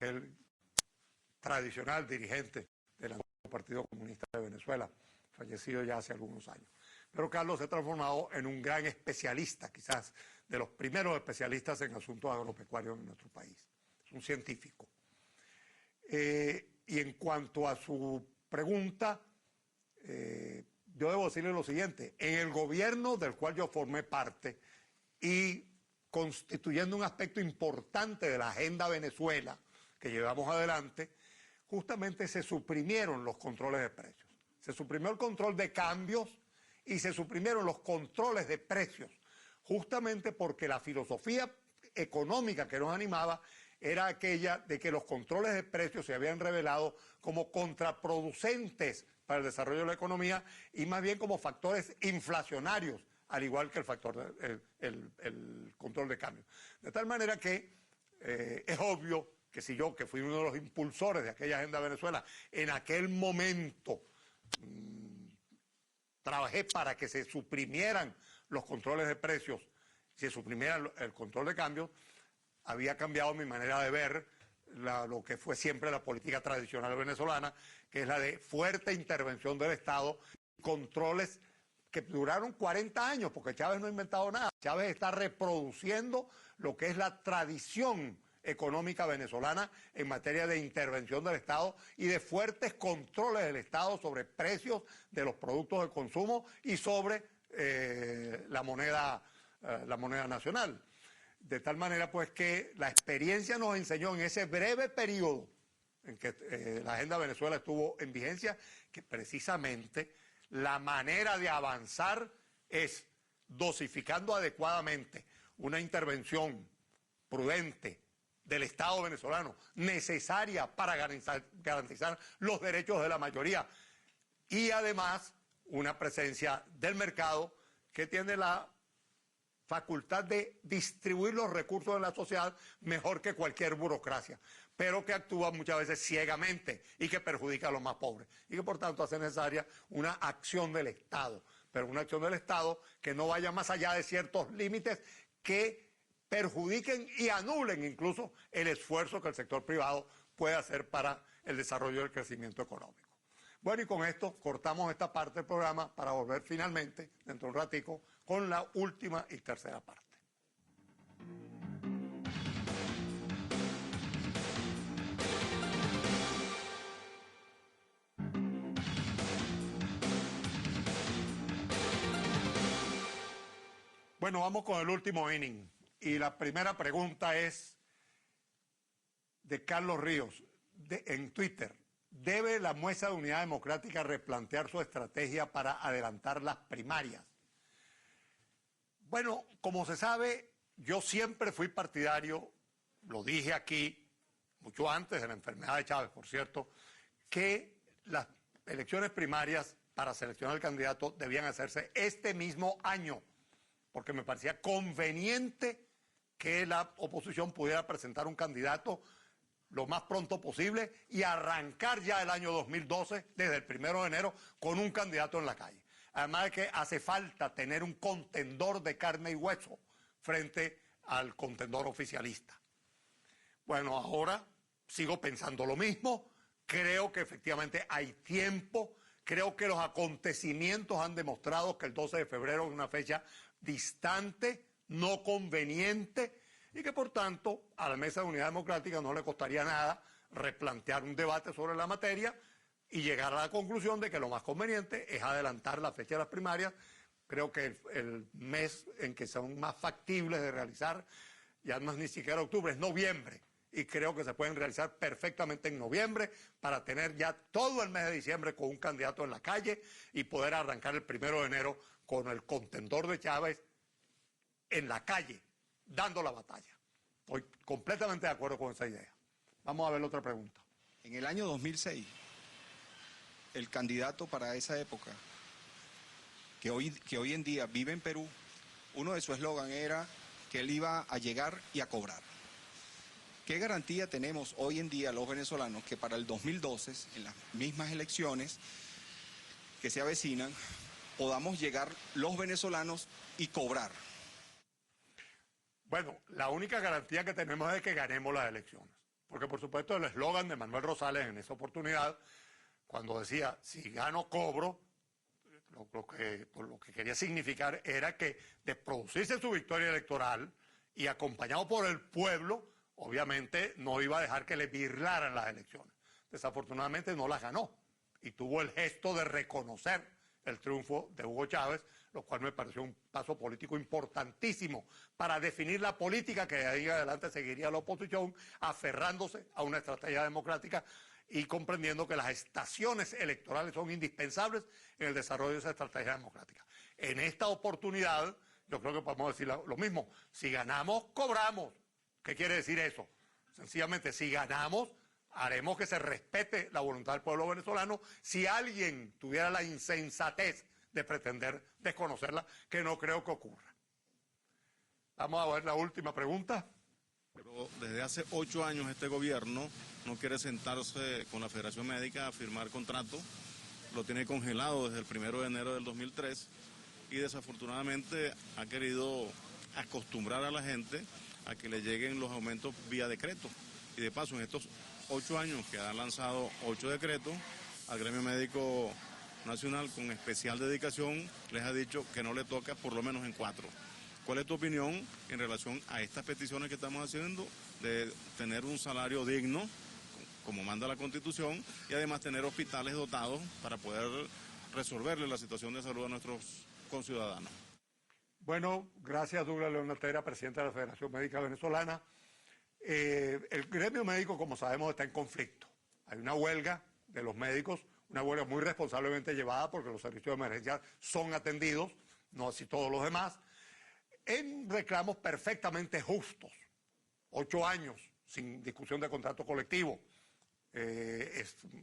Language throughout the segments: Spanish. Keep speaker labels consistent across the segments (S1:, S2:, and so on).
S1: el tradicional dirigente del Partido Comunista de Venezuela, fallecido ya hace algunos años. Pero Carlos se ha transformado en un gran especialista, quizás de los primeros especialistas en asuntos agropecuarios en nuestro país. Es un científico. Y en cuanto a su pregunta, yo debo decirle lo siguiente: en el gobierno del cual yo formé parte y constituyendo un aspecto importante de la agenda Venezuela que llevamos adelante, justamente se suprimieron los controles de precios. Se suprimió el control de cambios y se suprimieron los controles de precios, justamente porque la filosofía económica que nos animaba era aquella de que los controles de precios se habían revelado como contraproducentes para el desarrollo de la economía y más bien como factores inflacionarios, al igual que el factor el control de cambio. De tal manera que es obvio que si yo, que fui uno de los impulsores de aquella Agenda Venezuela, en aquel momento trabajé para que se suprimieran los controles de precios, se suprimiera el control de cambio, había cambiado mi manera de ver lo que fue siempre la política tradicional venezolana, que es la de fuerte intervención del Estado, controles que duraron 40 años, porque Chávez no ha inventado nada. Chávez está reproduciendo lo que es la tradición económica venezolana en materia de intervención del Estado y de fuertes controles del Estado sobre precios de los productos de consumo y sobre la moneda nacional. De tal manera pues que la experiencia nos enseñó en ese breve periodo en que la Agenda Venezuela estuvo en vigencia, que precisamente la manera de avanzar es dosificando adecuadamente una intervención prudente del Estado venezolano, necesaria para garantizar los derechos de la mayoría, y además una presencia del mercado que tiene la facultad de distribuir los recursos de la sociedad mejor que cualquier burocracia, pero que actúa muchas veces ciegamente y que perjudica a los más pobres, y que por tanto hace necesaria una acción del Estado, pero una acción del Estado que no vaya más allá de ciertos límites que perjudiquen y anulen incluso el esfuerzo que el sector privado puede hacer para el desarrollo y el crecimiento económico. Bueno, y con esto cortamos esta parte del programa para volver finalmente, dentro de un ratico, con la última y tercera parte. Bueno, vamos con el último inning. Y la primera pregunta es de Carlos Ríos, en Twitter. ¿Debe la Muestra de Unidad Democrática replantear su estrategia para adelantar las primarias? Bueno, como se sabe, yo siempre fui partidario, lo dije aquí, mucho antes de la enfermedad de Chávez, por cierto, que las elecciones primarias para seleccionar el candidato debían hacerse este mismo año, porque me parecía conveniente que la oposición pudiera presentar un candidato lo más pronto posible y arrancar ya el año 2012, desde el 1 de enero, con un candidato en la calle. Además de que hace falta tener un contendor de carne y hueso frente al contendor oficialista. Bueno, ahora sigo pensando lo mismo, creo que efectivamente hay tiempo, creo que los acontecimientos han demostrado que el 12 de febrero es una fecha distante, no conveniente, y que por tanto a la Mesa de Unidad Democrática no le costaría nada replantear un debate sobre la materia y llegar a la conclusión de que lo más conveniente es adelantar la fecha de las primarias. Creo que el mes en que son más factibles de realizar, ya no es ni siquiera octubre, es noviembre, y creo que se pueden realizar perfectamente en noviembre para tener ya todo el mes de diciembre con un candidato en la calle y poder arrancar el 1 de enero con el contendor de Chávez en la calle, dando la batalla. Estoy completamente de acuerdo con esa idea. Vamos a ver la otra pregunta.
S2: En el año 2006, el candidato para esa época, que hoy en día vive en Perú, uno de sus eslogan era que él iba a llegar y a cobrar. ¿Qué garantía tenemos hoy en día los venezolanos que para el 2012, en las mismas elecciones que se avecinan, podamos llegar los venezolanos y cobrar?
S1: Bueno, la única garantía que tenemos es que ganemos las elecciones. Porque por supuesto el eslogan de Manuel Rosales en esa oportunidad, cuando decía, si gano, cobro, lo que quería significar era que de producirse su victoria electoral y acompañado por el pueblo, obviamente no iba a dejar que le birlaran las elecciones. Desafortunadamente no las ganó y tuvo el gesto de reconocer el triunfo de Hugo Chávez, lo cual me pareció un paso político importantísimo para definir la política que de ahí en adelante seguiría la oposición, aferrándose a una estrategia democrática y comprendiendo que las estaciones electorales son indispensables en el desarrollo de esa estrategia democrática. En esta oportunidad, yo creo que podemos decir lo mismo. Si ganamos, cobramos. ¿Qué quiere decir eso? Sencillamente, si ganamos, haremos que se respete la voluntad del pueblo venezolano. Si alguien tuviera la insensatez de pretender desconocerla, que no creo que ocurra. Vamos a ver la última pregunta.
S3: Pero desde hace 8 años este gobierno no quiere sentarse con la Federación Médica a firmar contrato, lo tiene congelado desde el 1 de enero del 2003 y desafortunadamente ha querido acostumbrar a la gente a que le lleguen los aumentos vía decreto. Y de paso, en estos 8 años que han lanzado 8 decretos, al Gremio Médico Nacional con especial dedicación les ha dicho que no le toca por lo menos en 4. ¿Cuál es tu opinión en relación a estas peticiones que estamos haciendo de tener un salario digno, como manda la Constitución, y además tener hospitales dotados para poder resolverle la situación de salud a nuestros conciudadanos?
S1: Bueno, gracias Douglas León Altera, presidente de la Federación Médica Venezolana. El gremio médico, como sabemos, está en conflicto. Hay una huelga de los médicos, una huelga muy responsablemente llevada porque los servicios de emergencia son atendidos, no así todos los demás, en reclamos perfectamente justos. 8 años sin discusión de contrato colectivo.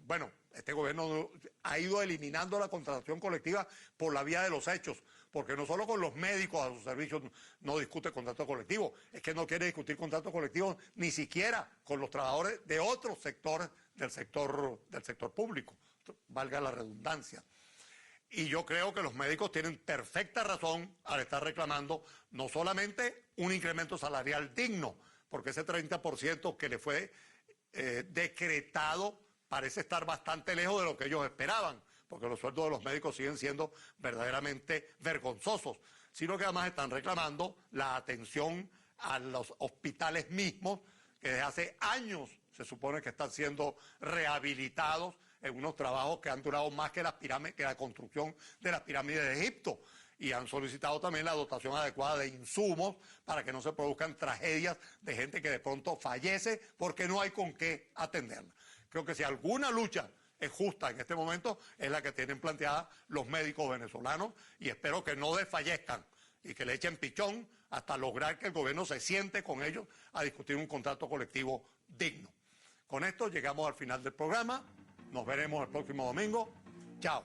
S1: Bueno, este gobierno ha ido eliminando la contratación colectiva por la vía de los hechos, porque no solo con los médicos a sus servicios no discute contrato colectivo, es que no quiere discutir contrato colectivo ni siquiera con los trabajadores de otros sectores del sector público, valga la redundancia. Y yo creo que los médicos tienen perfecta razón al estar reclamando no solamente un incremento salarial digno, porque ese 30% que le fue decretado parece estar bastante lejos de lo que ellos esperaban, porque los sueldos de los médicos siguen siendo verdaderamente vergonzosos, sino que además están reclamando la atención a los hospitales mismos, que desde hace años se supone que están siendo rehabilitados en unos trabajos que han durado más que la construcción de las pirámides de Egipto. Y han solicitado también la dotación adecuada de insumos para que no se produzcan tragedias de gente que de pronto fallece porque no hay con qué atenderla. Creo que si alguna lucha es justa en este momento es la que tienen planteada los médicos venezolanos y espero que no desfallezcan y que le echen pichón hasta lograr que el gobierno se siente con ellos a discutir un contrato colectivo digno. Con esto llegamos al final del programa. Nos veremos el próximo domingo. Chao.